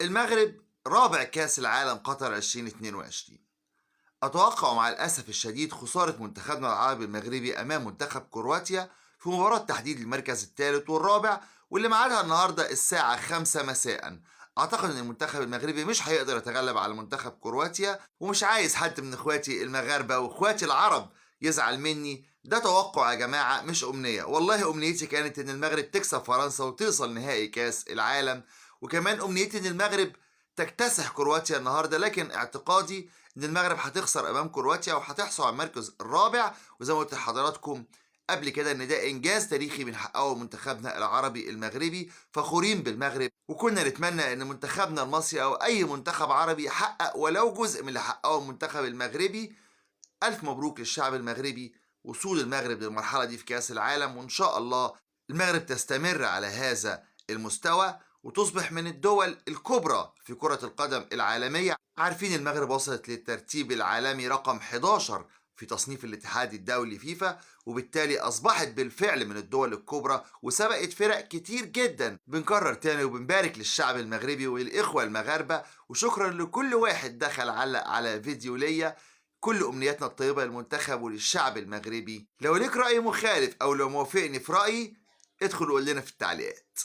المغرب رابع كأس العالم قطر 2022. أتوقع مع الأسف الشديد خسارة منتخبنا العربي المغربي أمام منتخب كرواتيا في مباراة تحديد المركز الثالث والرابع، واللي ميعادها النهاردة الساعة 5 مساء. أعتقد أن المنتخب المغربي مش هيقدر يتغلب على منتخب كرواتيا، ومش عايز حد من إخواتي المغاربة وإخواتي العرب يزعل مني. ده توقع يا جماعة مش أمنية، والله أمنيتي كانت أن المغرب تكسب فرنسا وتوصل نهائي كأس العالم، وكمان أمنيتي أن المغرب تكتسح كرواتيا النهارده، لكن اعتقادي ان المغرب هتخسر امام كرواتيا وهتحصل على المركز الرابع. وزي ما قلت لحضراتكم قبل كده ان ده انجاز تاريخي بنحققه منتخبنا العربي المغربي، فخورين بالمغرب، وكنا نتمنى ان منتخبنا المصري او اي منتخب عربي يحقق ولو جزء من اللي حققه المنتخب المغربي. الف مبروك للشعب المغربي وصول المغرب للمرحله دي في كاس العالم، وان شاء الله المغرب تستمر على هذا المستوى وتصبح من الدول الكبرى في كرة القدم العالمية. عارفين المغرب وصلت للترتيب العالمي رقم 11 في تصنيف الاتحاد الدولي فيفا، وبالتالي أصبحت بالفعل من الدول الكبرى وسبقت فرق كتير جدا. بنكرر تاني وبنبارك للشعب المغربي والإخوة المغاربة، وشكرا لكل واحد دخل علق على فيديو ليا. كل أمنياتنا الطيبة للمنتخب وللشعب المغربي. لو ليك رأي مخالف أو لو موافقني في رأيي ادخل قول لنا في التعليقات.